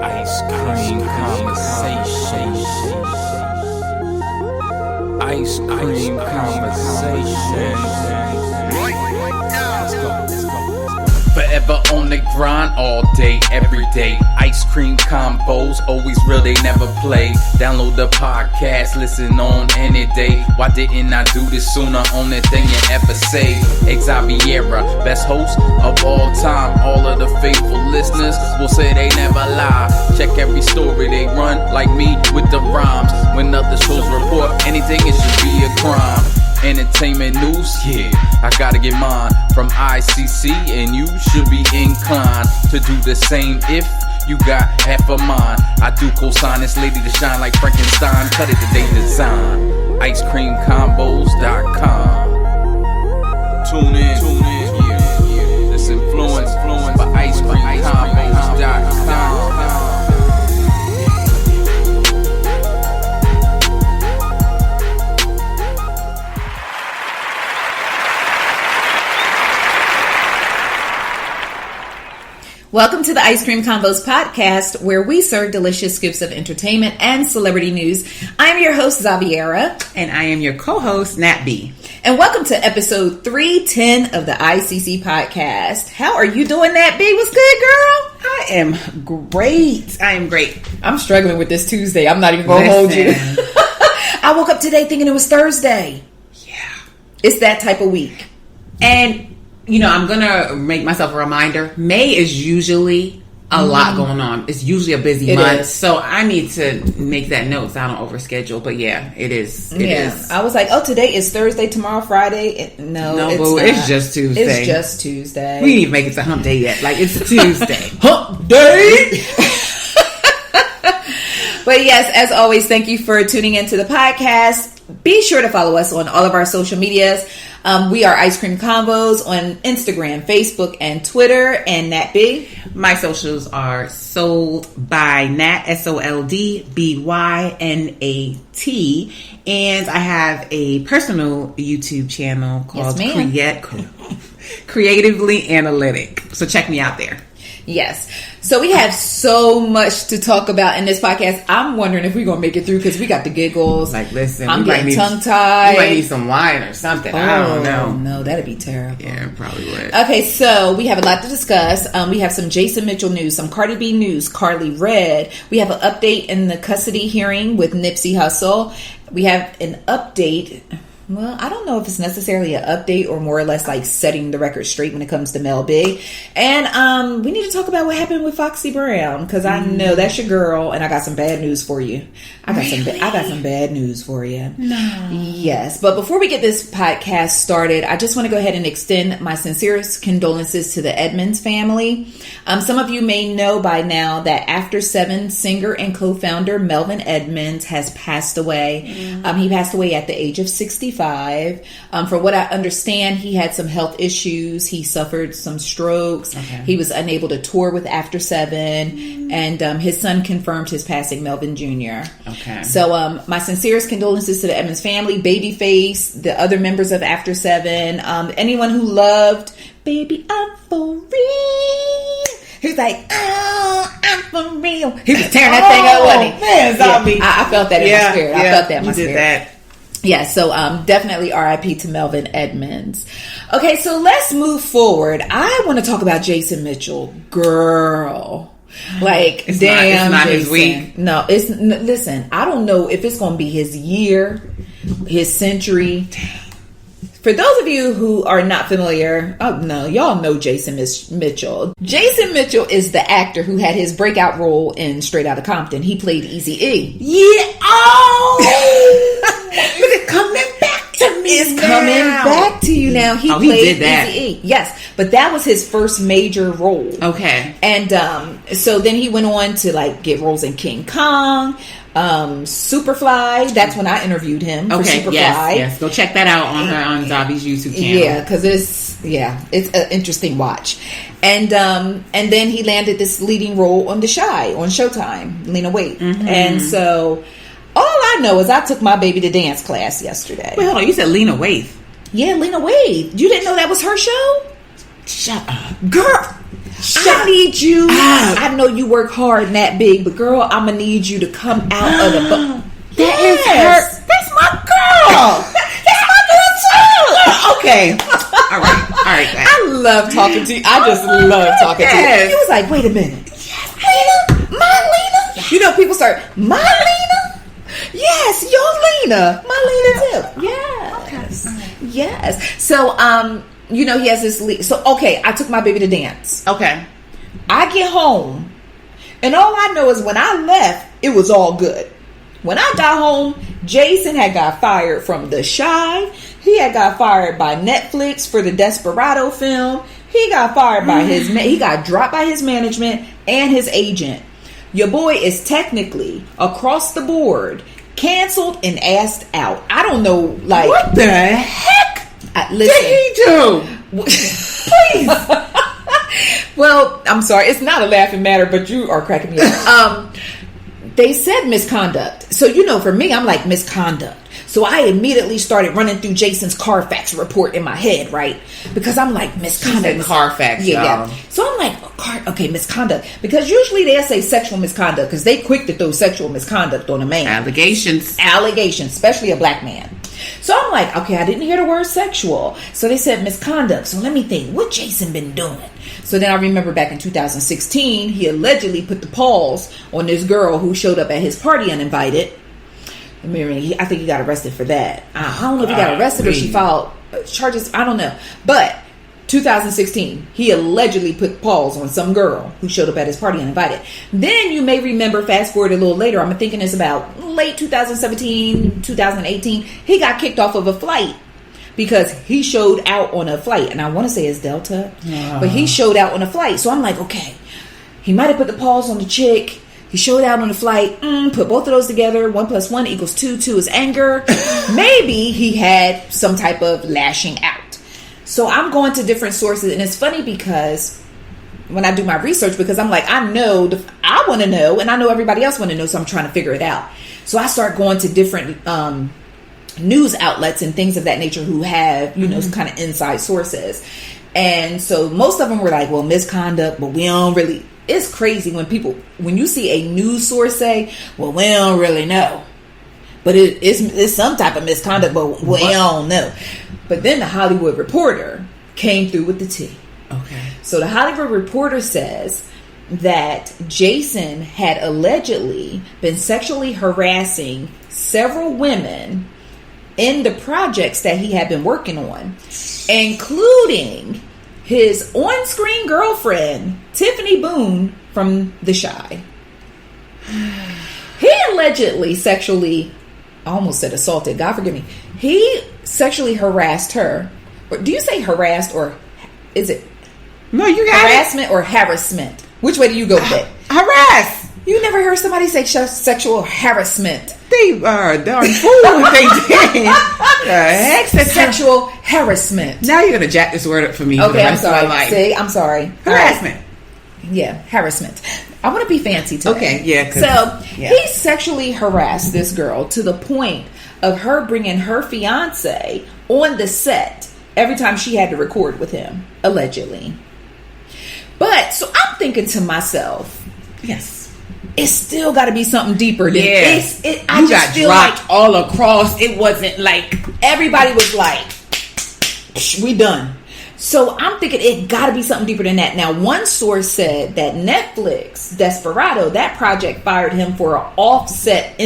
Ice cream conversation. Ice cream conversation. Forever on the grind all day, every day. Ice cream combos, always real, they never play. Download the podcast, listen on any day. Why didn't I do this sooner? Only thing you ever say. Xaviera, best host of all time. All of the faithful listeners will say they never lie. Check every story they run, like me with the rhymes. When other shows report anything, it should be a crime. Entertainment news, yeah, I gotta get mine from ICC, and you should be inclined to do the same if you got half a mind. I do co-sign this lady to shine like Frankenstein. Cut it the day design. IceCreamCombos.com. Tune in, yeah. This influence by IceCreamCombos.com. Welcome to the Ice Cream Combos podcast, where we serve delicious scoops of entertainment and celebrity news. I'm your host, Xaviera. And I am your co-host, Nat B. And welcome to episode 310 of the ICC podcast. How are you doing, Nat B? What's good, girl? I am great. I'm struggling with this Tuesday. I'm not even going to hold you. I woke up today thinking it was Thursday. Yeah. It's that type of week. And you know, I'm going to make myself a reminder. May is usually a lot going on. It's usually a busy month. So I need to make that note so I don't overschedule. But yeah, it is. It is. I was like, oh, today is Thursday, tomorrow Friday. No, it's just Tuesday. It's just Tuesday. We didn't even make it to hump day yet. Like, it's Tuesday. Hump day! But yes, as always, thank you for tuning into the podcast. Be sure to follow us on all of our social medias. We are Ice Cream Combos on Instagram, Facebook, and Twitter. And Nat B. My socials are Sold by Nat, SOLDBYNAT. And I have a personal YouTube channel called Creatively Analytic. So check me out there. Yes. So we have so much to talk about in this podcast. I'm wondering if we're going to make it through because we got the giggles. Like, listen, I'm getting tongue-tied. You might need some wine or something. I don't know. No, that'd be terrible. Yeah, probably would. Okay, so we have a lot to discuss. We have some Jason Mitchell news, some Cardi B news, Karlie read. We have an update in the custody hearing with Nipsey Hussle. We have an update. Well, I don't know if it's necessarily an update or more or less like setting the record straight when it comes to Mel B. And we need to talk about what happened with Foxy Brown because I know that's your girl, and I got some bad news for you. I got some bad news for you. No. Yes, but before we get this podcast started, I just want to go ahead and extend my sincerest condolences to the Edmonds family. Some of you may know by now that After 7 singer and co-founder Melvin Edmonds has passed away. He passed away at the age of 65. From what I understand, he had some health issues. He suffered some strokes. Okay. He was unable to tour with After 7. And his son confirmed his passing, Melvin Jr. Okay. So my sincerest condolences to the Edmonds family, Babyface, the other members of After 7, anyone who loved Baby, I'm for real. He's like, oh, I'm for real. He was tearing that thing up, wasn't he? Man, zombie. Yeah, I felt that in my spirit. I felt that in my spirit. You did that. Yeah, so definitely RIP to Melvin Edmonds. Okay, so let's move forward. I want to talk about Jason Mitchell. Girl. Like, it's damn, not Jason. His week. No, listen, I don't know if it's going to be his year, his century. For those of you who are not familiar, oh no, y'all know Jason Mitchell. Jason Mitchell is the actor who had his breakout role in Straight Outta Compton. He played Eazy-E. Yeah. Oh! But it's coming back to me. It's coming back to you now. He played Eazy-E. Yes, but that was his first major role. Okay. And so then he went on to like get roles in King Kong, Superfly. That's when I interviewed him for Superfly. Yes. Go check that out on Zabi's YouTube channel. Yeah, because it's an interesting watch. And then he landed this leading role on The Chi on Showtime, Lena Waithe. Mm-hmm. And so all I know is I took my baby to dance class yesterday. Wait, hold on. You said Lena Waithe. Yeah, Lena Waithe. You didn't know that was her show? Shut up. Girl. I need you. I know you work hard, Nat B, but girl, I'm gonna need you to come out of the boat. That is her. That's my girl. That's my girl too. Okay. All right. I love talking to you. I just love talking to you. He was like, wait a minute. Yes, Lena, my Lena. Yes. You know, people start, my Lena. Yes, your Lena. My Lena too. Yes. Okay. Yes. So, you know, he has this so, okay, I took my baby to dance. Okay. I get home, and all I know is when I left, it was all good. When I got home, Jason had got fired from The Chi. He had got fired by Netflix for the Desperado film. He got fired by he got dropped by his management and his agent. Your boy is technically, across the board, canceled and asked out. I don't know, like... What the heck listen, did he do? Please. Well, I'm sorry. It's not a laughing matter, but you are cracking me up. They said misconduct. So, you know, for me, I'm like, misconduct. So I immediately started running through Jason's Carfax report in my head, right? Because I'm like, misconduct. Carfax, yeah. So I'm like, okay, misconduct. Because usually they'll say sexual misconduct because they quick to throw sexual misconduct on a man. Allegations, especially a black man. So I'm like, okay, I didn't hear the word sexual. So they said misconduct. So let me think, what Jason been doing? So then I remember back in 2016, he allegedly put the pause on this girl who showed up at his party uninvited. I think he got arrested for that. I don't know if he got arrested or she filed charges. I don't know. But 2016, he allegedly put pause on some girl who showed up at his party uninvited. Then you may remember, fast forward a little later, I'm thinking it's about late 2017, 2018, he got kicked off of a flight because he showed out on a flight. And I want to say it's Delta, but he showed out on a flight. So I'm like, okay, he might have put the pause on the chick. He showed out on the flight, put both of those together. 1 + 1 = 2. 2 is anger. Maybe he had some type of lashing out. So I'm going to different sources. And it's funny because when I do my research, because I'm like, I want to know, and I know everybody else want to know. So I'm trying to figure it out. So I start going to different news outlets and things of that nature who have, you know, some kind of inside sources. And so most of them were like, well, misconduct, but we don't really... It's crazy when you see a news source say, well, we don't really know. But it's some type of misconduct, but we don't know. But then the Hollywood Reporter came through with the tea. Okay. So the Hollywood Reporter says that Jason had allegedly been sexually harassing several women in the projects that he had been working on, including his on-screen girlfriend, Tiffany Boone from The Chi. He allegedly sexually, I almost said assaulted, God forgive me. He sexually harassed her. Or do you say harassed or is it? No, you got harassment or harassment? Which way do you go with it? Harass. You never heard somebody say sexual harassment. They are darn fool if they did. Sexual harassment. Now you're going to jack this word up for me. Okay, I'm sorry. See, I'm sorry. Harassment. Right. Yeah, harassment. I want to be fancy today. Okay, yeah. So he sexually harassed this girl to the point of her bringing her fiance on the set every time she had to record with him, allegedly. But, so I'm thinking to myself, yes, it's still got to be something deeper than this. I just got feel dropped like all across. It wasn't like everybody was like, we done. So I'm thinking it got to be something deeper than that. Now, one source said that Netflix, Desperado, that project fired him for an offsite.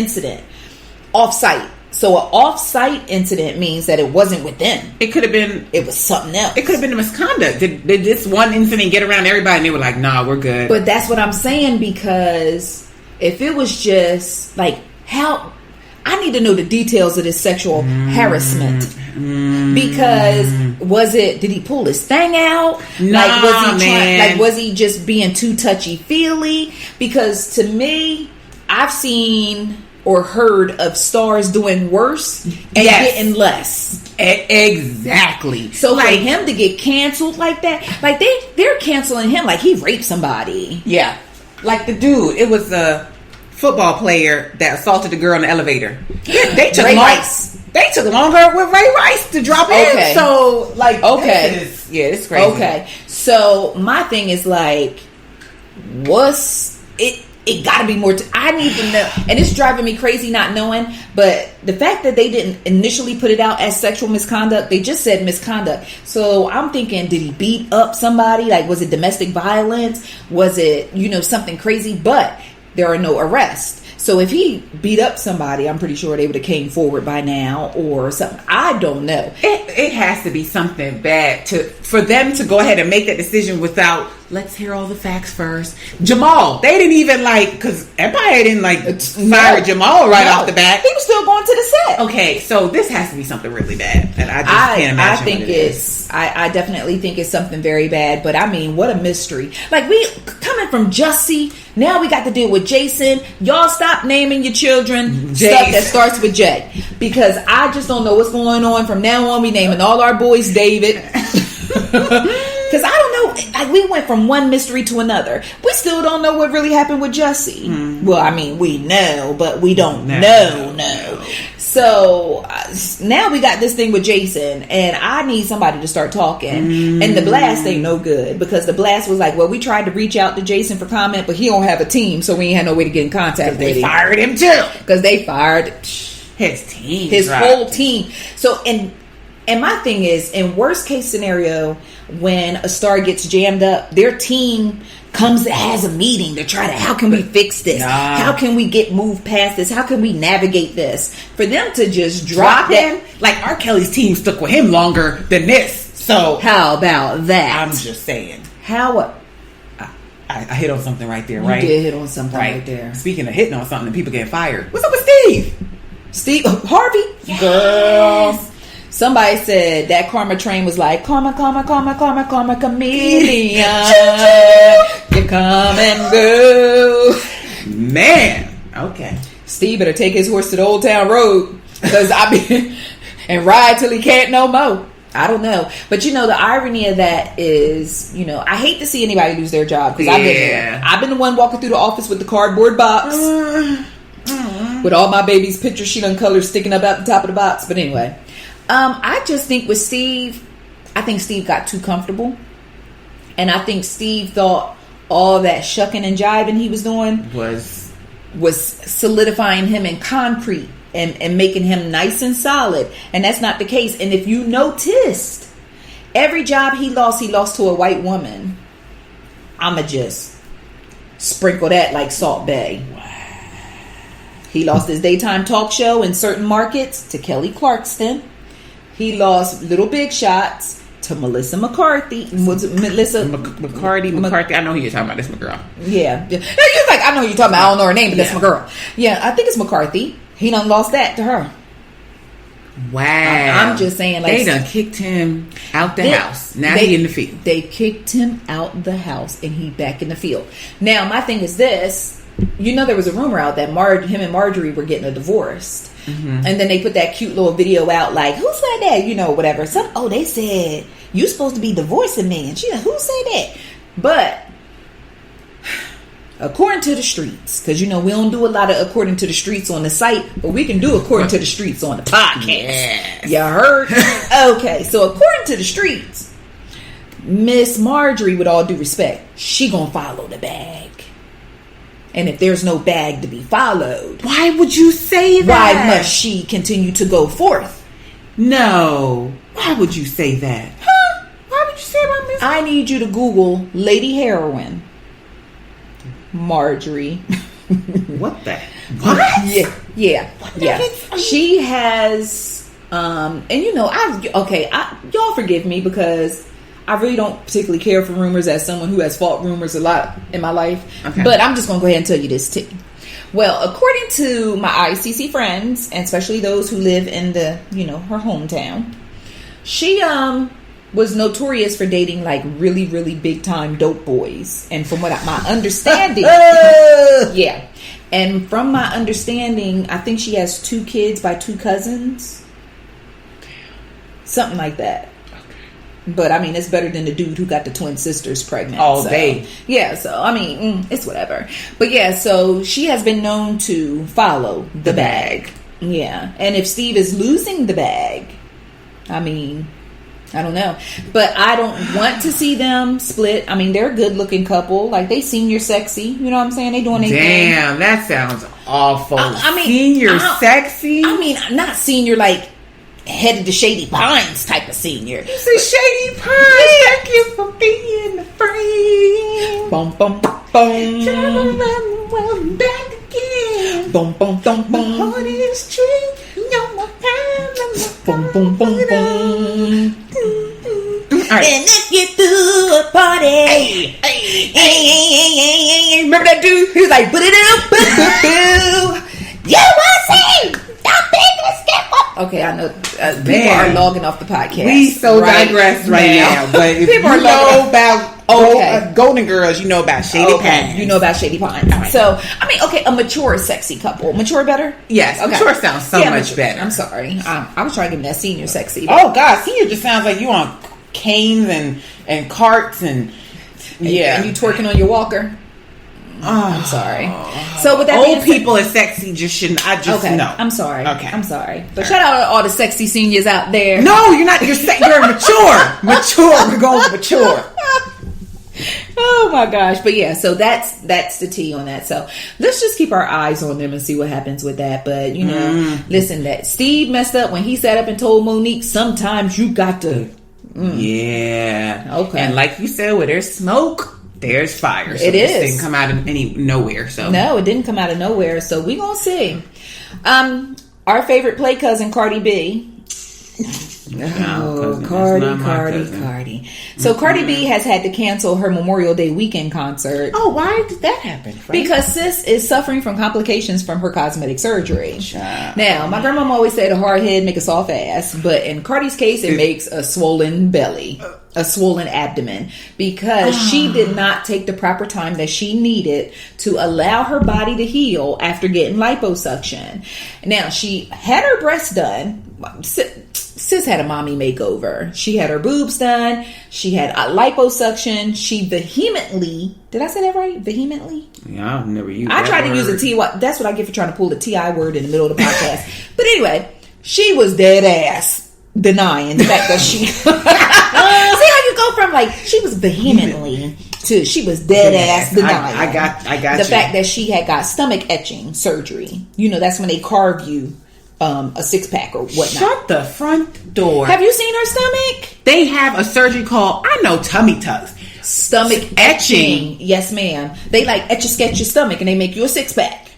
So an off-site incident means that it wasn't with them. It could have been... It was something else. It could have been a misconduct. Did this one incident get around everybody and they were like, nah, we're good? But that's what I'm saying, because if it was just like, how... I need to know the details of this sexual harassment. Because did he pull his thing out? Was he just being too touchy-feely? Because to me, I've seen... or heard of stars doing worse and getting less. Exactly. So for him to get canceled like that, like they're canceling him like he raped somebody. Yeah. Like the dude, it was a football player that assaulted the girl in the elevator. They took They took longer with Ray Rice to drop in. So, like, this is crazy. Okay. So, my thing is, like, what's it? It got to be more. I need to know. And it's driving me crazy not knowing. But the fact that they didn't initially put it out as sexual misconduct, they just said misconduct. So I'm thinking, did he beat up somebody? Like, was it domestic violence? Was it, something crazy? But there are no arrests. So if he beat up somebody, I'm pretty sure they would have came forward by now or something. I don't know. It has to be something bad for them to go ahead and make that decision without, let's hear all the facts first. Jamal, they didn't even because Empire didn't fire Jamal right off the bat. He was still going to the set. Okay, so this has to be something really bad. And I just can't imagine. I think I definitely think it's something very bad. But I mean, what a mystery. Like, we coming from Jussie, now we got to deal with Jason. Y'all stop naming your children stuff that starts with J, because I just don't know what's going on. From now on, we naming all our boys David. Because I don't know, like, we went from one mystery to another. We still don't know what really happened with Jussie. Mm-hmm. Well, I mean, we know, but we don't know. So now we got this thing with Jason, and I need somebody to start talking. And the blast ain't no good, because the blast was like, well, we tried to reach out to Jason for comment, but he don't have a team, so we ain't had no way to get in contact with him. They fired him too. Because they fired his team, his whole team. So, and my thing is, in worst case scenario, when a star gets jammed up, their team has a meeting to try to, how can we fix this? How can we moved past this? How can we navigate this? For them to just drop him, like R. Kelly's team stuck with him longer than this. So how about that? I'm just saying. I hit on something right there, right? You did hit on something right there. Speaking of hitting on something and people getting fired, what's up with Steve Harvey? Yes. Girl. Somebody said that karma train was like, karma, karma, karma, karma, karma, chameleon. You come and go. Man. Okay. Steve better take his horse to the Old Town Road, because and ride till he can't no more. I don't know. But the irony of that is, I hate to see anybody lose their job, because I've been there. I've been the one walking through the office with the cardboard box with all my baby's picture sheet on color sticking up at the top of the box. But anyway. I just think with Steve, I think Steve got too comfortable. And I think Steve thought all that shucking and jiving he was doing was solidifying him in concrete and making him nice and solid. And that's not the case. And if you noticed, every job he lost to a white woman. I'ma just sprinkle that like Salt Bae. He lost his daytime talk show in certain markets to Kelly Clarkson. He lost Little Big Shots to Melissa McCarthy. Was it Melissa McCarthy? I know who you're talking about. That's my girl. Yeah. You're like, I know who you're talking about. I don't know her name, but that's my girl. Yeah, I think it's McCarthy. He done lost that to her. Wow. I'm just saying, like, they done kicked him out the house. Now he in the field. They kicked him out the house, and he back in the field. Now, my thing is this. There was a rumor out that him and Marjorie were getting a divorce. Mm-hmm. And then they put that cute little video out, like, who said that? Whatever. They said, you supposed to be divorcing me. And she like, who said that? But according to the streets, because, we don't do a lot of according to the streets on the site, but we can do according to the streets on the podcast. Yes. You heard? Okay. So according to the streets, Miss Marjorie, with all due respect, she gonna follow the bag. And if there's no bag to be followed, why would you say that? Why must she continue to go forth? No. Why would you say that? Huh? Why would you say about Miss? I need you to Google Lady Heroin Marjorie. What the? What? Yeah. She has, and y'all forgive me, because I really don't particularly care for rumors as someone who has fought rumors a lot in my life. Okay. But I'm just going to go ahead and tell you this too. Well, according to my ICC friends, and especially those who live in the, her hometown, she was notorious for dating like really, really big time dope boys. And from my understanding, yeah. And from my understanding, I think she has 2 kids by 2 cousins. Something like that. But I mean, it's better than the dude who got the twin sisters pregnant. All day. Yeah, so I mean, it's whatever. But yeah, so she has been known to follow the bag. Yeah. And if Steve is losing the bag, I mean, I don't know. But I don't want to see them split. I mean, they're a good looking couple. Like, they senior sexy. You know what I'm saying? They doing their thing. Damn, that sounds awful. I mean, senior sexy? I mean, not senior like headed to Shady Pines type of senior. You say Shady Pines. Thank you for being a friend. Boom, boom, boom. Back again. Boom, boom, boom, boom. Heart is tree. You're my Boom, boom, boom, boom. All right. And if you threw a party, hey, remember that dude? He was like, put it in, boo. You will see the biggest skip. Okay, I know people are logging off the podcast. We digress right now. But if people you know about Golden Girls, you know about Shady Pines. You know about Shady Pines. Right. So, I mean, okay, a mature, sexy couple. Mature better? Yes, okay. Mature sounds much better. I'm sorry. I was trying to give that senior sexy. Oh, God. Senior just sounds like you on canes and carts and yeah. And you twerking on your walker. I'm sorry. So with that old people is sexy just shouldn't. I just know. I'm sorry. Okay. I'm sorry. But shout out to all the sexy seniors out there. No, you're not. You're mature. Mature. We're going mature. Oh my gosh. But yeah, so that's the tea on that. So let's just keep our eyes on them and see what happens with that. But you know, listen, that Steve messed up when he sat up and told Monique, sometimes you got to. Yeah. Okay. And like you said, where there's smoke, there's fire. So it is. This didn't come out of nowhere. So no, it didn't come out of nowhere. So we gonna see. Our favorite play cousin, Cardi B. Cardi. So Cardi B has had to cancel her Memorial Day weekend concert. Oh, why did that happen? Frank? Because sis is suffering from complications from her cosmetic surgery. Now, my grandmama always said a hard head make a soft ass, but in Cardi's case, it makes a swollen belly, a swollen abdomen, because she did not take the proper time that she needed to allow her body to heal after getting liposuction. Now, she had her breasts done. Sis had a mommy makeover. She had her boobs done. She had a liposuction. She vehemently, did I say that right? Vehemently? Yeah, I've never used I tried to use a T-Y. That's what I get for trying to pull the T-I word in the middle of the podcast. But anyway, she was dead ass denying the fact that she... See how you go from like, she was vehemently to she was dead ass denying. I got the fact that she had got stomach etching surgery. You know, that's when they carve you a six-pack or whatnot. Shut the front door. Have you seen her stomach? They have a surgery called, I know, tummy tucks. Stomach etching. Yes, ma'am. They like etch a sketch your stomach and they make you a six-pack.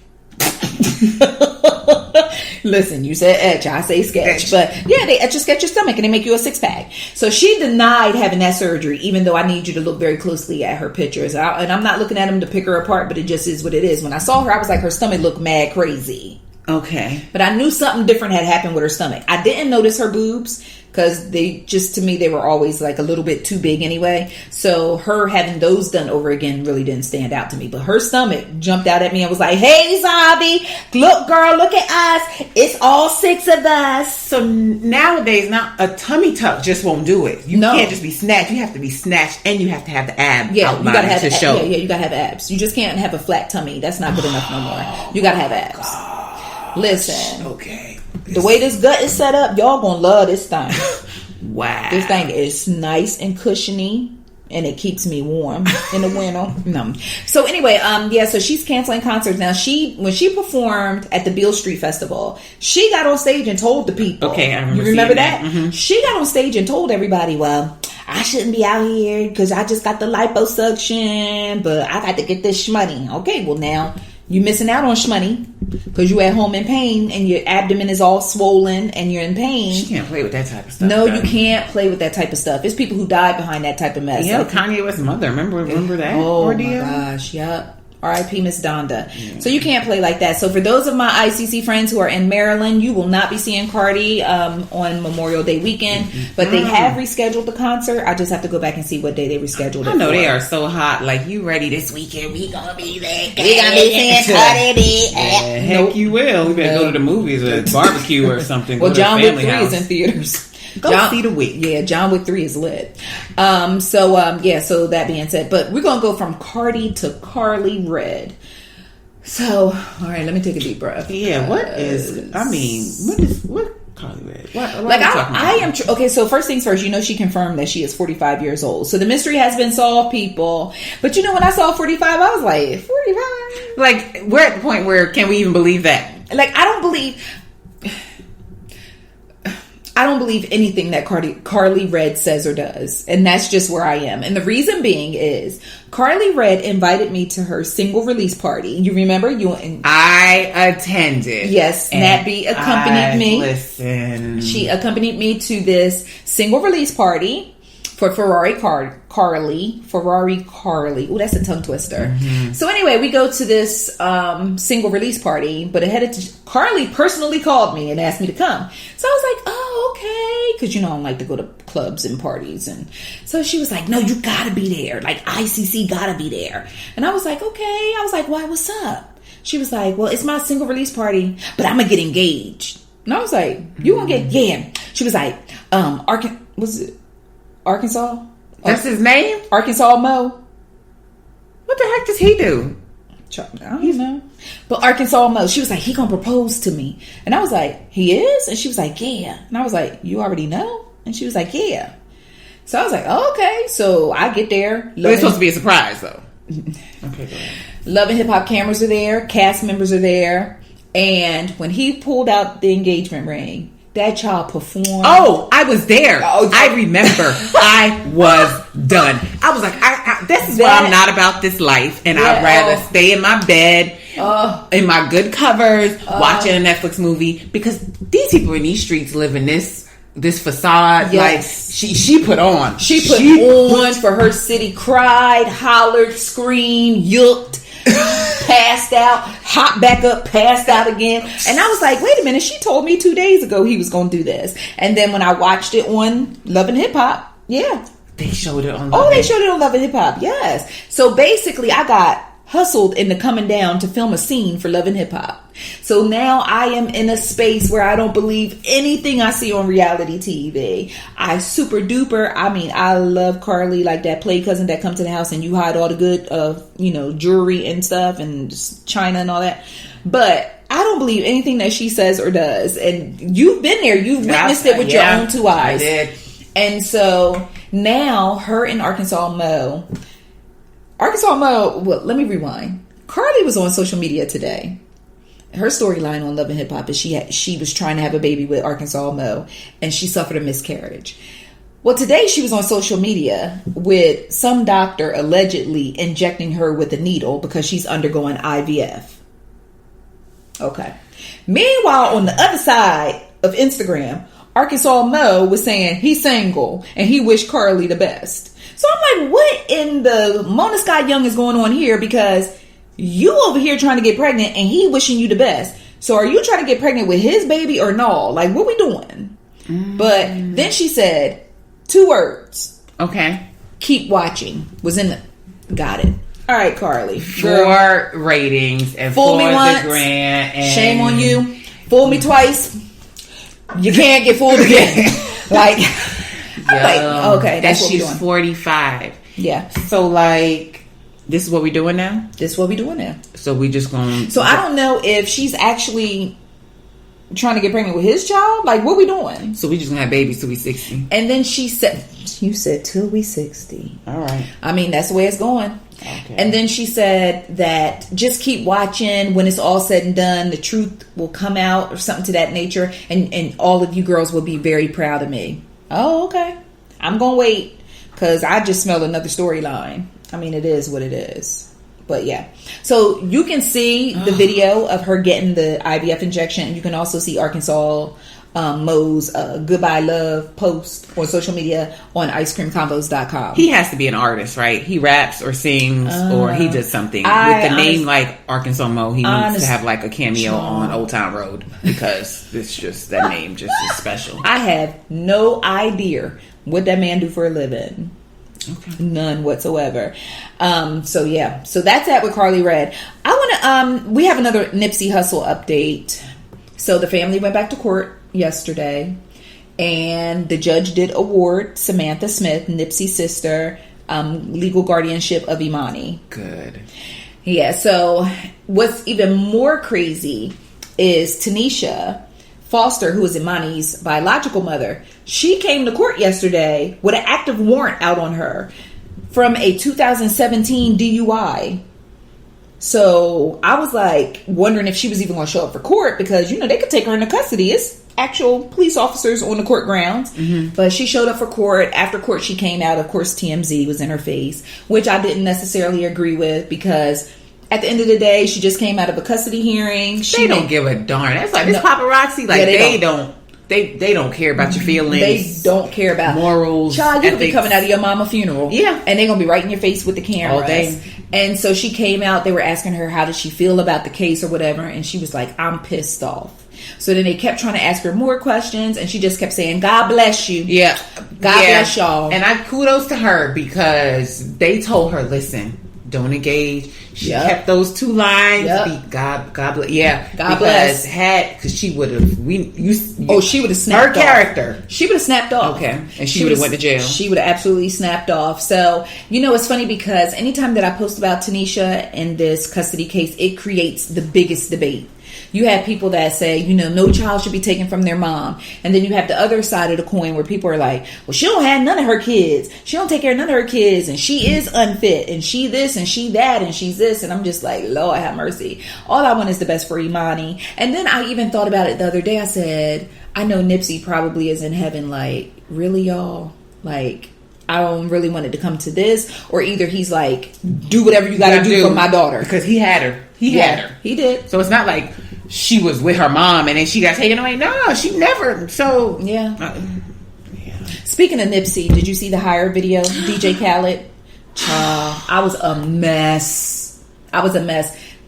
Listen, you said etch, I say sketch. But yeah, they etch a sketch your stomach and they make you a six-pack. So she denied having that surgery, even though I need you to look very closely at her pictures. And I'm not looking at them to pick her apart, but it just is what it is. When I saw her, I was like, her stomach looked mad crazy. Okay. But I knew something different had happened with her stomach. I didn't notice her boobs because they just, to me, they were always like a little bit too big anyway. So her having those done over again really didn't stand out to me. But her stomach jumped out at me and was like, hey, Zabi, look, girl, look at us. It's all six of us. So nowadays, now a tummy tuck just won't do it. You can't just be snatched. You have to be snatched and you have to have the ab outline you gotta have to show. Yeah, you got to have abs. You just can't have a flat tummy. That's not good enough no more. You got to have abs. Listen, okay. The way this gut is set up, y'all gonna love this thing. Wow. This thing is nice and cushiony, and it keeps me warm in the winter. No. So anyway, so she's canceling concerts now. When she performed at the Beale Street Festival, she got on stage and told the people. Okay, I remember. You remember that? Mm-hmm. She got on stage and told everybody, well, I shouldn't be out here because I just got the liposuction, but I got to get this shmoney. Okay, well now you missing out on shmoney because you at home in pain and your abdomen is all swollen and you're in pain. She can't play with that type of stuff. No, you can't play with that type of stuff. It's people who died behind that type of mess. Yeah, like, Kanye West's mother. Remember that? Oh ordeal? My gosh, yep. R.I.P. Miss Donda. Yeah. So you can't play like that. So for those of my ICC friends who are in Maryland, you will not be seeing Cardi on Memorial Day weekend. But they have rescheduled the concert. I just have to go back and see what day they rescheduled it. I know they are so hot. Like, you ready this weekend? We gonna be there. We gonna be seeing Cardi B. Heck, you will. We better go to the movies or barbecue or something. Well, John Wick 3 is in theaters. Go see the Wick. Yeah, John Wick 3 is lit. So that being said, but we're going to go from Cardi to Karlie Redd. So, all right, let me take a deep breath. Yeah, what Carlie Red? Like I am okay. So first things first, she confirmed that she is 45 years old. So the mystery has been solved, people. But when I saw 45, I was like, 45. Like we're at the point where can we even believe that? Like I don't believe anything that Carlie Red says or does. And that's just where I am. And the reason being is Carlie Red invited me to her single release party. You remember? I attended. Yes. Nat B accompanied me. Listen. She accompanied me to this single release party for Ferrari Karlie. Oh, that's a tongue twister. Mm-hmm. So anyway, we go to this single release party, but Karlie personally called me and asked me to come. So I was like, oh, okay. Because, I don't like to go to clubs and parties. And so she was like, no, you got to be there. Like, ICC got to be there. And I was like, okay. I was like, why? What's up? She was like, well, it's my single release party, but I'm going to get engaged. And I was like, you going to get, yeah. She was like, Arkansas? That's his name? Arkansas Mo. What the heck does he do? I don't know. But Arkansas Mo, she was like, he gonna propose to me. And I was like, he is? And she was like, yeah. And I was like, you already know? And she was like, yeah. So I was like, oh, okay. So I get there. It's supposed to be a surprise, though. Okay, go ahead. Love and Hip Hop cameras are there. Cast members are there. And when he pulled out the engagement ring, that child performed. Oh, I was there. Oh, I remember. I was done. I was like, this is why I'm not about this life. And I'd rather stay in my bed, in my good covers, watching a Netflix movie. Because these people in these streets live in this facade. Yes. Like, she put on. She put on for her city. Cried, hollered, screamed, yelped. Passed out, hopped back up, passed out again. And I was like, wait a minute, she told me 2 days ago he was going to do this. And then when I watched it on Love and Hip Hop, they showed it on they showed it on Love and Hip Hop, yes. So basically I got hustled into coming down to film a scene for Love and Hip Hop. So now I am in a space where I don't believe anything I see on reality TV. I super duper, I love Karlie, like that play cousin that comes to the house and you hide all the good jewelry and stuff and china and all that. But I don't believe anything that she says or does. And you've been there, you've witnessed it with your own two eyes. I did. And so now her and Arkansas Mo, well, let me rewind. Karlie was on social media today. Her storyline on Love and Hip Hop is she was trying to have a baby with Arkansas Mo, and she suffered a miscarriage. Well, today she was on social media with some doctor allegedly injecting her with a needle because she's undergoing IVF. Okay. Meanwhile, on the other side of Instagram, Arkansas Mo was saying he's single and he wished Karlie the best. So I'm like, what in the Mona Scott Young is going on here? Because you over here trying to get pregnant and he wishing you the best. So are you trying to get pregnant with his baby or no? Like, what we doing? Mm-hmm. But then she said 2 words. Okay. Keep watching. Got it. All right, Karlie. For ratings and fool for me once, the grant. And shame on you. Fool me twice. You can't get fooled again. Like, okay, that's what we're doing. She's 45. Yeah. So, like, this is what we're doing now? This is what we're doing now. So we just going to... So I don't know if she's actually trying to get pregnant with his child. Like, what we doing? So we just going to have babies till we 60. And then she said... You said till we 60. All right. I mean, that's the way it's going. Okay. And then she said that just keep watching. When it's all said and done, the truth will come out or something to that nature. And all of you girls will be very proud of me. Oh, okay. I'm going to wait because I just smelled another storyline. I mean, it is what it is. But yeah. So you can see the video of her getting the IVF injection. You can also see Arkansas Mo's Goodbye Love post on social media on icecreamcombos.com. He has to be an artist, right? He raps or sings or he does something. With the name like Arkansas Mo, he needs to have like a cameo on Old Town Road because it's just, that name just is special. I have no idea what that man do for a living. Okay. None whatsoever. So yeah. So that's that with Karlie Red. I want to, we have another Nipsey Hussle update. So the family went back to court yesterday and the judge did award Samantha Smith, Nipsey's sister, legal guardianship of Imani. Good. Yeah, so what's even more crazy is Tanisha Foster, who is Imani's biological mother. She came to court yesterday with an active warrant out on her from a 2017 DUI. So I was like wondering if she was even going to show up for court because, you know, they could take her into custody. It's actual police officers on the court grounds. Mm-hmm. But she showed up for court. After court, she came out. Of course, TMZ was in her face, which I didn't necessarily agree with because at the end of the day, she just came out of a custody hearing. They don't give a darn. That's like this paparazzi. Like, yeah, they don't care about your feelings. They don't care about morals. Child, you could be coming out of your mama funeral. Yeah. And they're going to be right in your face with the cameras. All day. And so she came out. They were asking her, how did she feel about the case or whatever? And she was like, I'm pissed off. So then they kept trying to ask her more questions. And she just kept saying, God bless you. Yeah. God bless y'all. And I kudos to her because they told her, listen, don't engage. She kept those two lines. God bless. Yeah, God bless. Because she would have. She would have snapped her character. She would have snapped off. Okay, and she would have went to jail. She would have absolutely snapped off. So you know, it's funny because anytime that I post about Tanisha in this custody case, it creates the biggest debate. You have people that say, you know, no child should be taken from their mom. And then you have the other side of the coin where people are like, well, she don't have none of her kids. She don't take care of none of her kids. And she is unfit. And she this and she that and she's this. And I'm just like, Lord have mercy. All I want is the best for Imani. And then I even thought about it the other day. I said, I know Nipsey probably is in heaven. Like, really, y'all? Like, I don't really want it to come to this. Or either he's like, do whatever you got to do for my daughter. Because he had her. He had her. He did. So it's not like she was with her mom and then she got taken away. No, she never. So yeah. Speaking of Nipsey, did you see the Hire video? DJ Khaled. I was a mess.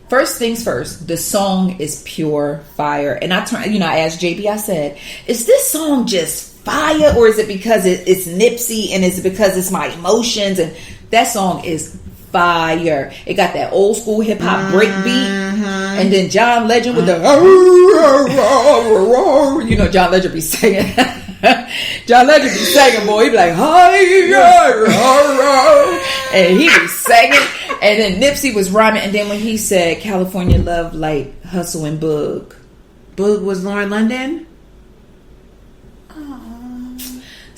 First things first, the song is pure fire. And I asked JB, I said, is this song just fire or is it because it's Nipsey and is it because it's my emotions? And that song is fire. It got that old school hip hop break beat, and then John Legend with the you know, John Legend be singing. John Legend be singing, boy. He be like, and he be singing, and then Nipsey was rhyming, and then when he said California love like Hustle and Boog was Lauren London.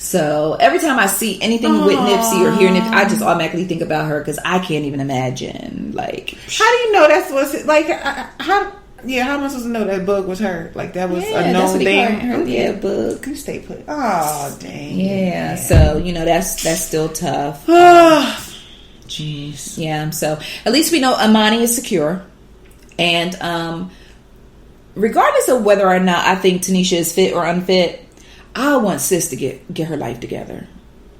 So every time I see anything with Nipsey or hear Nipsey, I just automatically think about her because I can't even imagine. Like, how do you know that's what's like? How am I supposed to know that Boog was her? Like that was a known thing. Yeah, Boog. You stay put. Oh dang. Yeah. So you know that's still tough. Jeez. Yeah. So at least we know Imani is secure, and regardless of whether or not I think Tanisha is fit or unfit, I want sis to get her life together.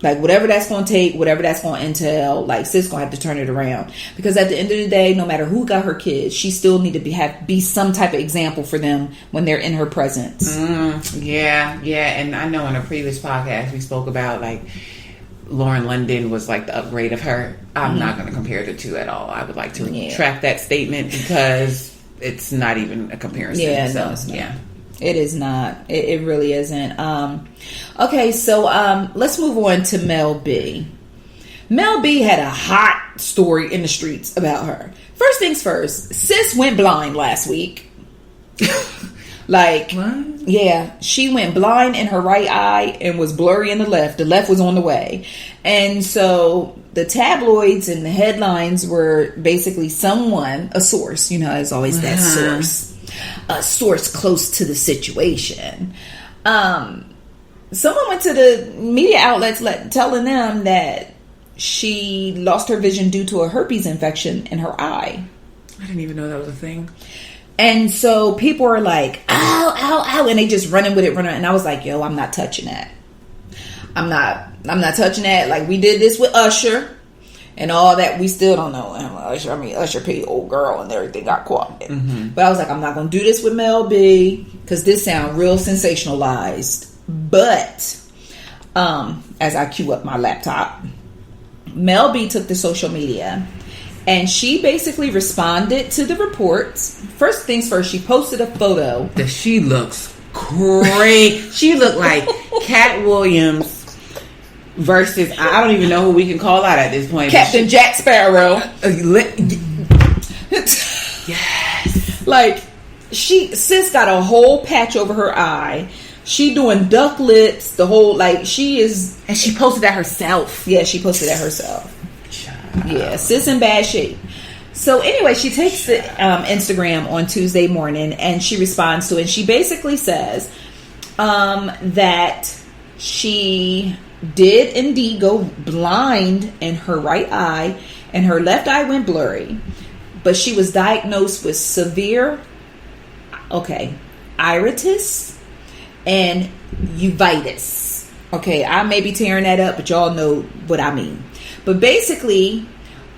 Like whatever that's going to take, whatever that's going to entail, like sis going to have to turn it around. Because at the end of the day, no matter who got her kids, she still need to be some type of example for them when they're in her presence. Yeah. And I know in a previous podcast we spoke about like Lauren London was like the upgrade of her. I'm not going to compare the two at all. I would like to retract that statement because it's not even a comparison. Yeah, so, no, it's not. Yeah. It is not. It really isn't. Okay, so let's move on to Mel B. Mel B had a hot story in the streets about her. First things first, sis went blind last week. Like, what? Yeah, she went blind in her right eye and was blurry in the left. The left was on the way. And so the tabloids and the headlines were basically a source, you know, there's always that source. A source close to the situation. Someone went to the media outlets telling them that she lost her vision due to a herpes infection in her eye. I didn't even know that was a thing. And so people are like, ow, ow, ow, and they just running with it. And I was like, yo, I'm not touching that. I'm not touching that. Like we did this with Usher. And all that, we still don't know. Usher paid old girl and everything got caught. But I was like, I'm not going to do this with Mel B because this sounds real sensationalized. But as I queue up my laptop, Mel B took to social media and she basically responded to the reports. First things first, she posted a photo. That she looks great. She looked like Cat Williams. Versus, I don't even know who we can call out at this point. Captain Jack Sparrow. Yes. Like, sis got a whole patch over her eye. She doing duck lips, the whole, like, she is. And she posted that herself. Yeah, she posted that herself. Yeah, sis in bad shape. So anyway, she takes the Instagram on Tuesday morning and she responds to it. And she basically says that she did indeed go blind in her right eye and her left eye went blurry. But she was diagnosed with severe, iritis and uveitis. Okay, I may be tearing that up, but y'all know what I mean. But basically,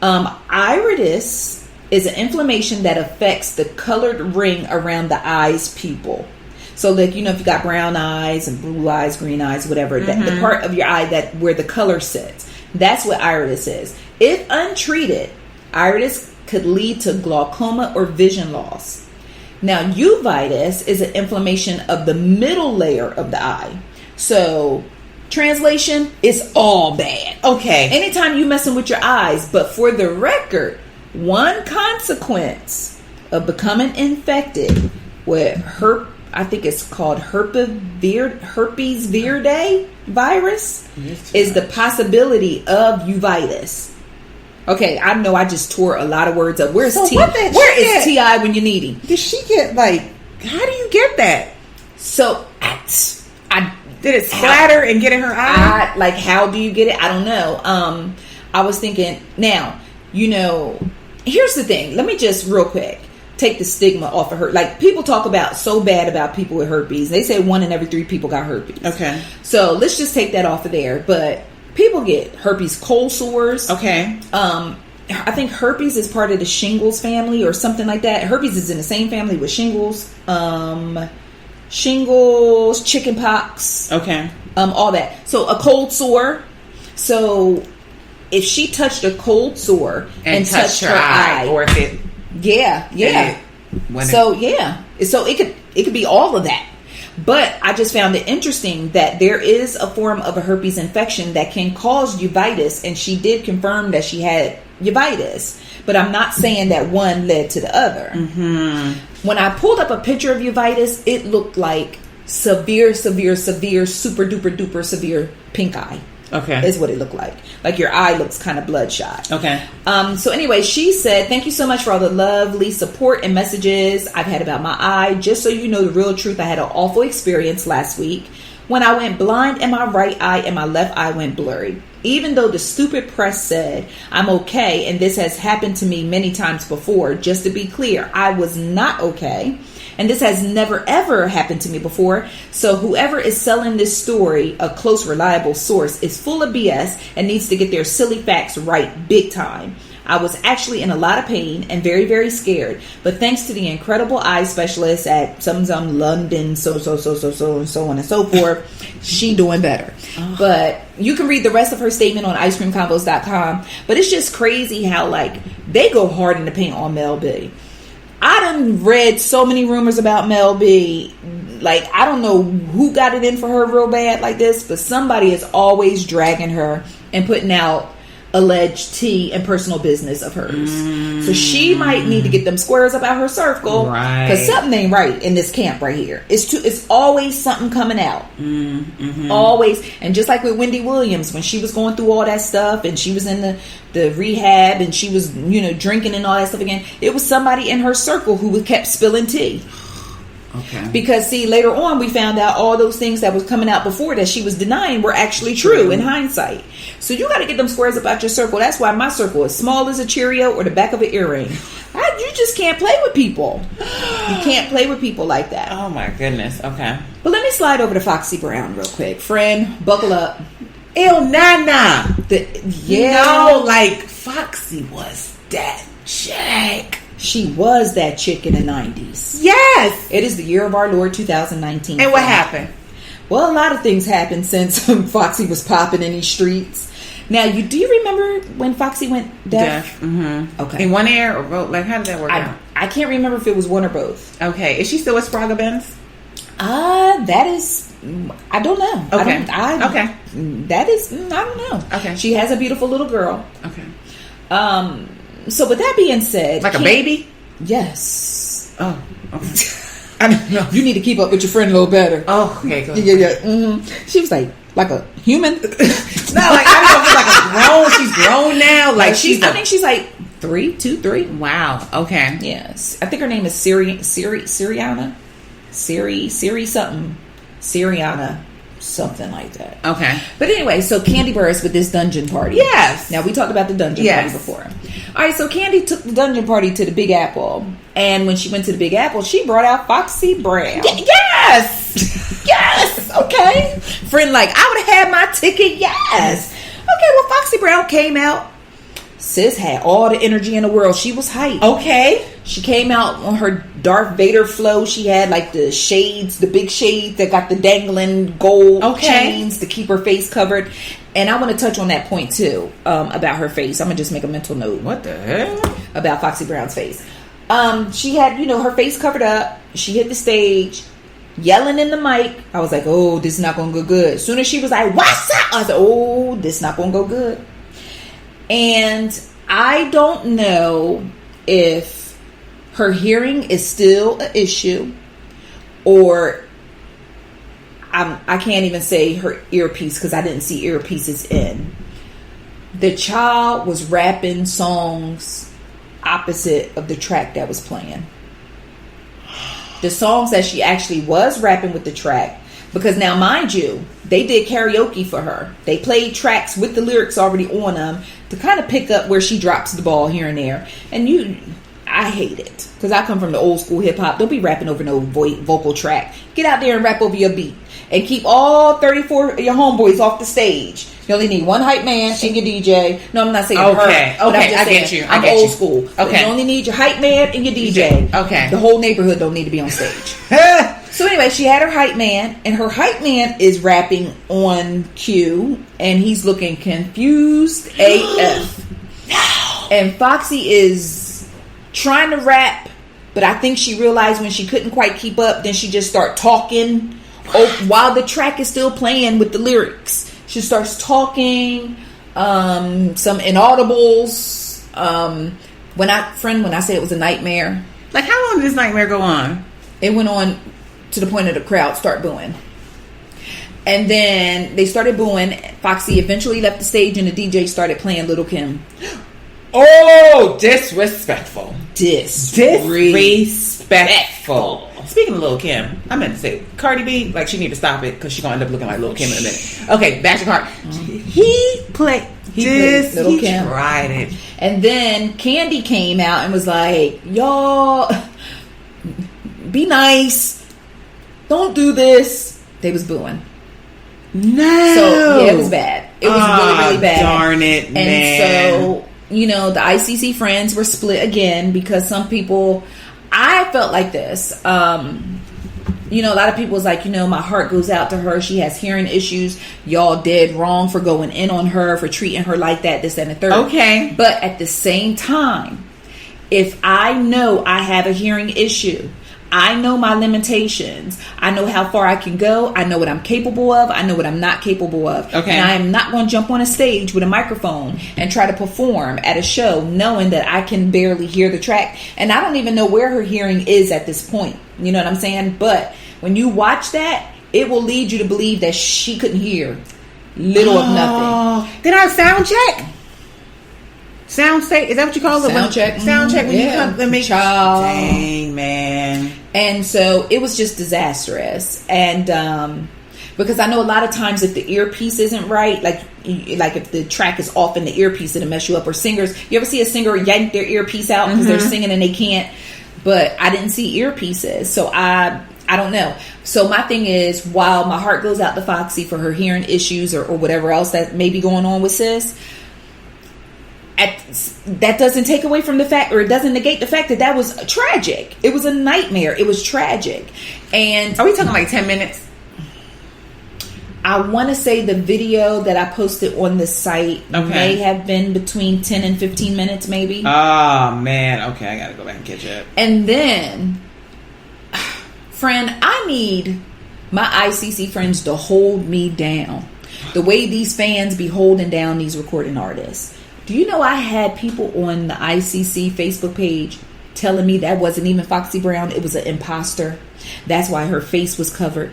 iritis is an inflammation that affects the colored ring around the eye's pupil. So, like, if you got brown eyes and blue eyes, green eyes, whatever, that the part of your eye that where the color sits, that's what iritis is. If untreated, iritis could lead to glaucoma or vision loss. Now, uveitis is an inflammation of the middle layer of the eye. So, translation, it's all bad. Okay. Anytime you messing with your eyes. But for the record, one consequence of becoming infected with I think it's called herpes viridae virus is the possibility of uveitis. Okay, I know I just tore a lot of words up. Where is T.I. when you need him? Did she get, like, how do you get that? So, I did it splatter and get in her eye? Like, how do you get it? I don't know. I was thinking, now, here's the thing. Let me just real quick take the stigma off of her. Like, people talk about so bad about people with herpes. They say 1 in every 3 people got herpes. Okay. So let's just take that off of there. But people get herpes cold sores. Okay. I think herpes is part of the shingles family or something like that. Herpes is in the same family with shingles. Shingles, chicken pox. Okay. All that. So a cold sore. So if she touched a cold sore and touched her eye, or if it, yeah. So it could be all of that. But I just found it interesting that there is a form of a herpes infection that can cause uveitis, and she did confirm that she had uveitis. But I'm not saying that one led to the other. Mm-hmm. When I pulled up a picture of uveitis, it looked like severe, super duper duper severe pink eye. Okay. Is what it looked like. Like your eye looks kind of bloodshot. Okay. So anyway, she said, thank you so much for all the lovely support and messages I've had about my eye. Just so you know the real truth, I had an awful experience last week when I went blind in my right eye and my left eye went blurry. Even though the stupid press said I'm okay, and this has happened to me many times before, just to be clear, I was not okay. And this has never ever happened to me before. So whoever is selling this story, a close, reliable source, is full of BS and needs to get their silly facts right big time. I was actually in a lot of pain and very, very scared. But thanks to the incredible eye specialist at some London, so and so on and so forth, she doing better. Oh. But you can read the rest of her statement on icecreamconvos.com. But it's just crazy how, like, they go hard in the paint on Mel B. I done read so many rumors about Mel B. Like, I don't know who got it in for her real bad like this, but somebody is always dragging her and putting out alleged tea and personal business of hers. So she might need to get them squares up out her circle, right? Because something ain't right in this camp right here. It's always something coming out, always. And just like with Wendy Williams, when she was going through all that stuff and she was in the rehab and she was drinking and all that stuff again, it was somebody in her circle who kept spilling tea. Okay. Because see, later on we found out all those things that was coming out before that she was denying were actually true in hindsight. So you got to get them squares about your circle. That's why my circle is small as a Cheerio or the back of an earring. You just can't play with people. You can't play with people like that. Oh my goodness. Okay. But let me slide over to Foxy Brown real quick. Friend, buckle up. Ew, Nana. No, like Foxy was that chick. She was that chick in the 90s. Yes. It is the year of our Lord 2019. And what happened? Well, a lot of things happened since Foxy was popping in these streets. Now, do you remember when Foxy went deaf? Mm-hmm. Okay. In one ear or both? Like, how did that work out? I can't remember if it was one or both. Okay. Is she still with Sprague Benz? That is, I don't know. Okay. Okay. That is, I don't know. Okay. She has a beautiful little girl. Okay. So with that being said, like a baby? Yes. Oh, okay. I don't know. You need to keep up with your friend a little better. Oh, okay, go ahead. Yeah. Mm-hmm. She was like a human. No, like I don't know if it's like a grown. She's grown now. Like I think she's like 3. Wow. Okay. Yes, I think her name is Siriana. Siriana, something like that. Okay. But anyway, so Candy Burris with this dungeon party. Yes. Now we talked about the dungeon party before. All right, so Candy took the dungeon party to the Big Apple, and when she went to the Big Apple, she brought out Foxy Brown. Yes. Yes. Okay. Friend, like I would have had my ticket. Yes. Okay. Well, Foxy Brown came out. Sis had all the energy in the world. She was hyped. Okay. She came out on her Darth Vader flow. She had like the shades, the big shades that got the dangling gold chains to keep her face covered. And I want to touch on that point too, about her face. I'm gonna just make a mental note. What the hell? About Foxy Brown's face. She had, her face covered up. She hit the stage, yelling in the mic. I was like, oh, this is not gonna go good. As soon as she was like, what's up? I was like, oh, this is not gonna go good. And I don't know if her hearing is still an issue, or I can't even say her earpiece because I didn't see earpieces in. The child was rapping songs opposite of the track that was playing. The songs that she actually was rapping with the track, because now mind you, they did karaoke for her. They played tracks with the lyrics already on them to kind of pick up where she drops the ball here and there. And I hate it because I come from the old school hip hop. Don't be rapping over no vocal track. Get out there and rap over your beat. And keep all 34 of your homeboys off the stage. You only need one hype man and your DJ. No, I'm not saying her. Okay, I'm just I saying, get you. I'm old school. Okay. You only need your hype man and your DJ. Okay. The whole neighborhood don't need to be on stage. So anyway, she had her hype man, and her hype man is rapping on cue, and he's looking confused AF. No. And Foxy is trying to rap, but I think she realized when she couldn't quite keep up, then she just started talking while the track is still playing with the lyrics. She starts talking, some inaudibles. When I say it was a nightmare. Like, how long did this nightmare go on? It went on to the point of the crowd start booing. And then they started booing. Foxy eventually left the stage and the DJ started playing Little Kim. Oh, disrespectful. Disrespectful. Speaking of Lil' Kim, I meant to say Cardi B, like she need to stop it because she's gonna end up looking like Lil' Kim in a minute. Okay, back to Cardi. He played Little Kim. Tried it. And then Candy came out and was like, y'all be nice. Don't do this. They was booing. No. So yeah, it was bad. It was really bad. Darn it, man. And so, the ICC friends were split again because some people, I felt like this. A lot of people was like, my heart goes out to her. She has hearing issues. Y'all dead wrong for going in on her, for treating her like that, this, and the third. Okay. But at the same time, if I know I have a hearing issue, I know my limitations. I know how far I can go. I know what I'm capable of. I know what I'm not capable of. Okay. And I am not going to jump on a stage with a microphone and try to perform at a show knowing that I can barely hear the track. And I don't even know where her hearing is at this point. You know what I'm saying? But when you watch that, it will lead you to believe that she couldn't hear little of nothing. Then our sound check. Is that what you call it? Sound check. Sound check when you come to make child. Dang, man. And so it was just disastrous. And because I know a lot of times if the earpiece isn't right, like if the track is off in the earpiece, it'll mess you up. Or singers, you ever see a singer yank their earpiece out because they're singing and they can't? But I didn't see earpieces, so I don't know. So my thing is, while my heart goes out to Foxy for her hearing issues or whatever else that may be going on with sis, that doesn't take away from the fact, or it doesn't negate the fact that was tragic. It was a nightmare. It was tragic. And are we talking like 10 minutes? I want to say the video that I posted on the site may have been between 10 and 15 minutes, maybe. Oh, man. Okay, I got to go back and catch up. And then, friend, I need my ICC friends to hold me down. The way these fans be holding down these recording artists. Do you know I had people on the ICC Facebook page telling me that wasn't even Foxy Brown. It was an imposter. That's why her face was covered.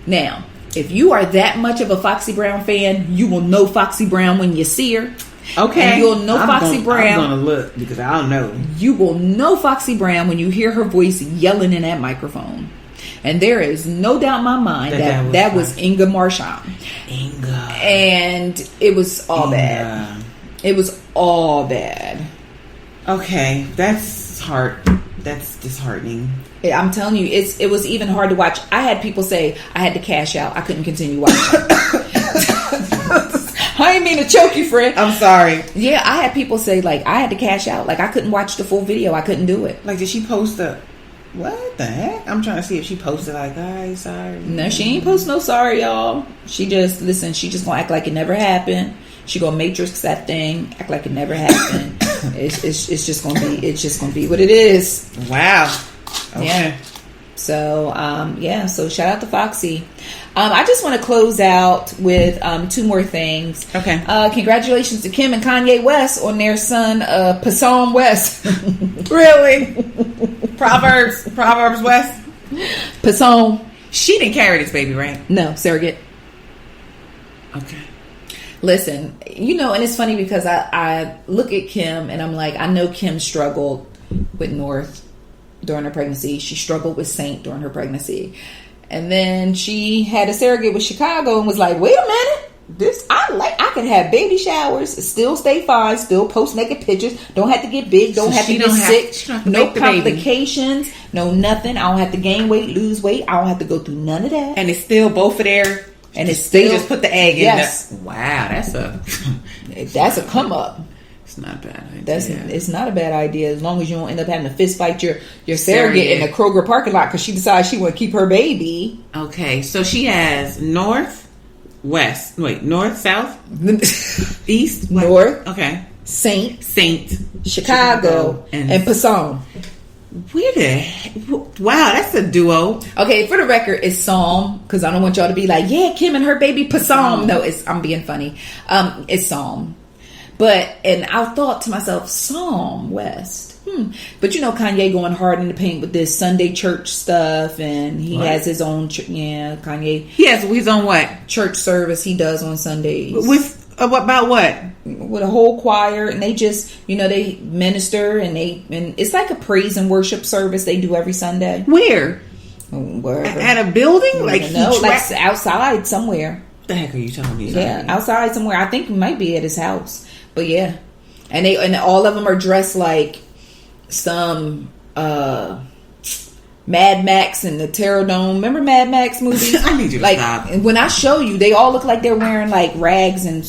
Now, if you are that much of a Foxy Brown fan, you will know Foxy Brown when you see her. Okay. And you'll know Foxy Brown. I'm going to look because I don't know. You will know Foxy Brown when you hear her voice yelling in that microphone. And there is no doubt in my mind that was Inga Marchand. Inga. And it was all bad. It was all bad. Okay. That's hard. That's disheartening. I'm telling you, it was even hard to watch. I had people say I had to cash out. I couldn't continue watching. I didn't mean to choke you, friend. I'm sorry. Yeah, I had people say, like, I had to cash out. Like, I couldn't watch the full video. I couldn't do it. Like, did she post what the heck? I'm trying to see if she posted, like, guys, sorry. No, she ain't post no sorry, y'all. She just gonna act like it never happened. She gonna matrix that thing, act like it never happened. it's just gonna be what it is. Wow. Okay. Yeah. So, so shout out to Foxy. I just want to close out with 2 more things. Okay. Congratulations to Kim and Kanye West on their son, Passon West. Really? Proverbs West? Passon. She didn't carry this baby, right? No, surrogate. Okay. Listen, and it's funny because I look at Kim and I'm like, I know Kim struggled with North during her pregnancy. She struggled with Saint during her pregnancy. And then she had a surrogate with Chicago and was like, wait a minute. I could have baby showers, still stay fine, still post naked pictures, don't have to get big, don't have to get sick, no complications, no nothing. I don't have to gain weight, lose weight. I don't have to go through none of that. And it's still both of their... And it's still... They just put the egg yes. in there. Wow, that's a come up. It's not a bad idea. It's not a bad idea as long as you don't end up having to fist fight your surrogate in the Kroger parking lot because she decides she want to keep her baby. Okay, so she has north, south, east, north. Okay, Saint, Chicago, and Passon. Wow, that's a duo. Okay, for the record, it's Psalm because I don't want y'all to be like, yeah, Kim and her baby Passon. No, I'm being funny. It's Psalm. And I thought to myself, Psalm West. But Kanye going hard in the paint with this Sunday church stuff, and he has his own. Kanye. He has his own what? Church service he does on Sundays. With about what? With a whole choir, and they just they minister and it's like a praise and worship service they do every Sunday. Where? Wherever. At a building? Like like outside somewhere. What the heck are you telling me? Yeah, outside somewhere. I think it might be at his house. But yeah, and all of them are dressed like some Mad Max and the Pterodome. Remember Mad Max movies? I need you to stop. And when I show you, they all look like they're wearing like rags and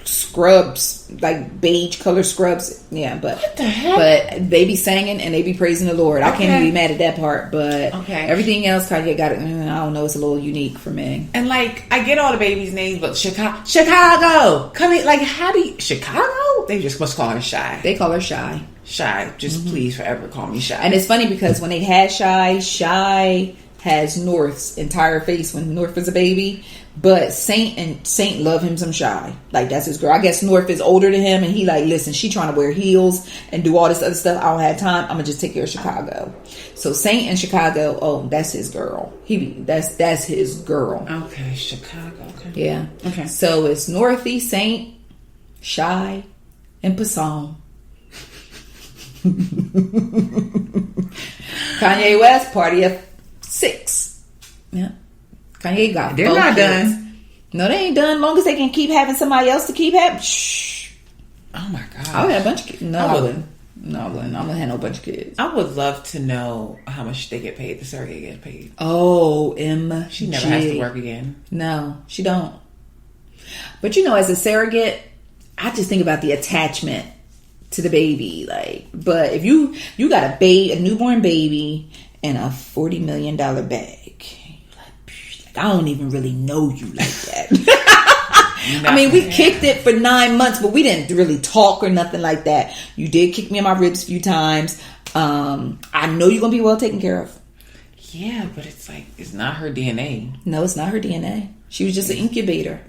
scrubs, like beige color scrubs. Yeah, but what the heck? But they be singing and they be praising the Lord. I can't even be mad at that part. But everything else kind of got it. I don't know. It's a little unique for me. And like, I get all the babies' names, but Chicago, coming. Like, how do you Chicago? They just must call her Shy. They call her Shy. Shy. Just please forever call me Shy. And it's funny because when they had Shy has North's entire face when North was a baby. But Saint love him some Shy. Like, that's his girl. I guess North is older than him, and he like, listen, she trying to wear heels and do all this other stuff. I don't have time. I'm gonna just take care of Chicago. So Saint in Chicago, that's his girl. That's his girl. Okay, Chicago. Okay. Yeah. Okay. So it's Northy, Saint, Shy, and Passon. Kanye West, party of 6. Yeah. Kanye got They're not done. No, they ain't done. Long as they can keep having somebody else to keep having. Shh. Oh my god. I would have a bunch of kids. No, I wouldn't. No, I wouldn't. I'm gonna have no bunch of kids. I would love to know how much they get paid. The surrogate get paid. Oh, Emma. She never has to work again. No, she don't. But as a surrogate, I just think about the attachment to the baby. Like, but if you got a newborn baby and a $40 million bag. I don't even really know you like that. I mean, we kicked it for 9 months, but we didn't really talk or nothing like that. You did kick me in my ribs a few times. I know you're going to be well taken care of. Yeah, but it's like, it's not her DNA. No, it's not her DNA. She was just an incubator.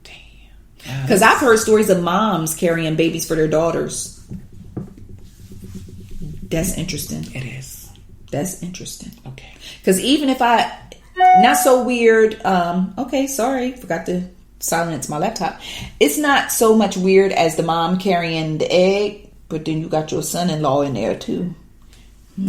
Damn. Because I've heard stories of moms carrying babies for their daughters. That's interesting. It is. That's interesting. Okay. Because even if not so weird. Okay, sorry, forgot to silence my laptop. It's not so much weird as the mom carrying the egg, but then you got your son-in-law in there too. As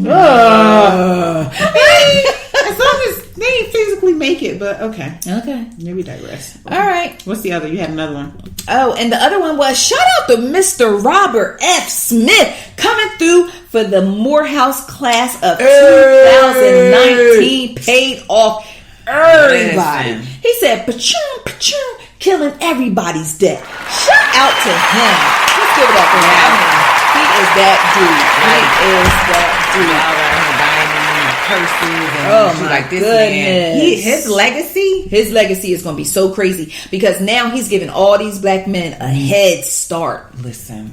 long as they ain't physically make it, but okay. Okay. Maybe digress. All right. What's the other? You had another one. Oh, and the other one was shout out to Mr. Robert F. Smith coming through for the Morehouse class of 2019. Paid off everybody. Listen. He said, "Pachum, pachum, killing everybody's debt." Shout out to him. Let's give it up for him. I mean, he is that dude. He is that dude. Oh my like, this goodness. man. His legacy is going to be so crazy because now he's giving all these black men a head start. Listen.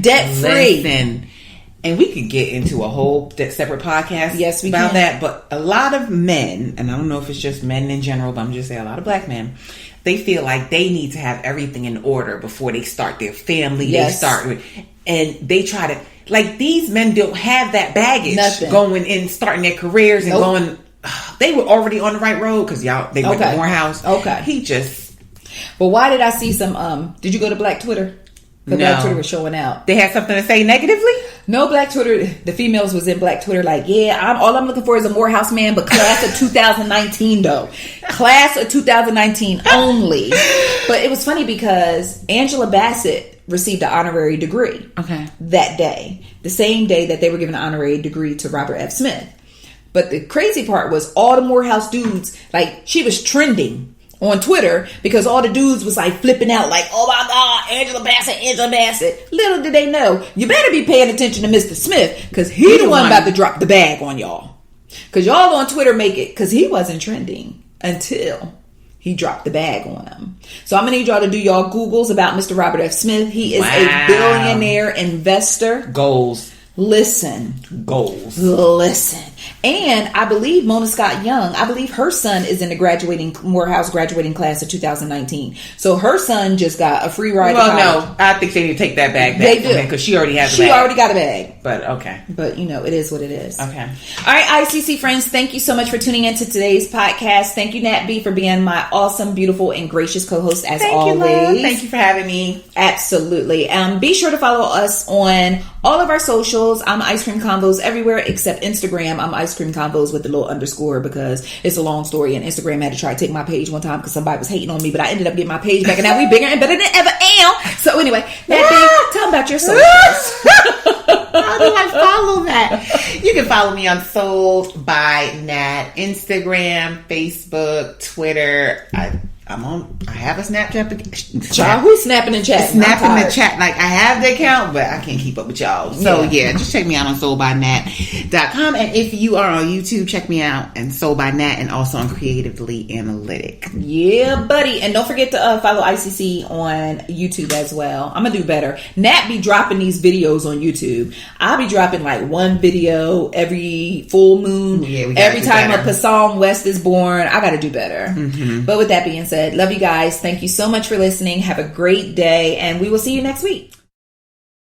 Debt free. Listen. And we could get into a whole separate podcast about that. But a lot of men, and I don't know if it's just men in general, but I'm just saying a lot of black men, they feel like they need to have everything in order before they start their family. Yes. And they try to, like, these men don't have that baggage. Nothing. Going and starting their careers and going, they were already on the right road because they went to Morehouse. Okay. He just. But why did I see some, did you go to Black Twitter? Because No. Black Twitter was showing out. They had something to say negatively? No, Black Twitter, the females was in Black Twitter like, yeah, all I'm looking for is a Morehouse man, but class of 2019 though. Class of 2019 only. But it was funny because Angela Bassett received an honorary degree that day. The same day that they were giving an honorary degree to Robert F. Smith. But the crazy part was all the Morehouse dudes, like, she was trending on Twitter because all the dudes was like flipping out like, oh my God, Angela Bassett. Little did they know, you better be paying attention to Mr. Smith because he the one about to drop the bag on y'all. Because y'all on Twitter make it, because he wasn't trending until he dropped the bag on him. So I'm going to need y'all to do y'all Googles about Mr. Robert F. Smith. He is a billionaire investor. Goals. Listen. And I believe Mona Scott Young, I believe her son is in the Morehouse graduating class of 2019. So her son just got a free ride to college. No, I think they need to take that bag back. They do. Because she already has a bag. She already got a bag. But okay. But it is what it is. Okay. All right, ICC friends, thank you so much for tuning into today's podcast. Thank you, Nat B, for being my awesome, beautiful, and gracious co-host as always. Love. Thank you for having me. Absolutely. Be sure to follow us on all of our socials. I'm Ice Cream Convos everywhere except Instagram. I'm Ice Cream Convos with the little underscore because it's a long story, and Instagram had to try to take my page one time because somebody was hating on me, but I ended up getting my page back, and now we bigger and better than ever am. So anyway, Nat B, tell them about your socials. How do I follow that? You can follow me on Sold by Nat, Instagram, Facebook, Twitter. I have a Snapchat. Child, who's snapping and chatting? Snapping the chat. Like, I have the account, but I can't keep up with y'all. So, yeah, just check me out on souldbynat.com. And if you are on YouTube, check me out and Sold by Nat, and also on Creatively Analytic. Yeah, buddy. And don't forget to follow ICC on YouTube as well. I'm going to do better. Nat be dropping these videos on YouTube. I'll be dropping like one video every full moon. Yeah, every time a Passam West is born. I got to do better. Mm-hmm. But with that being said, love you guys. Thank you so much for listening. Have a great day, and we will see you next week.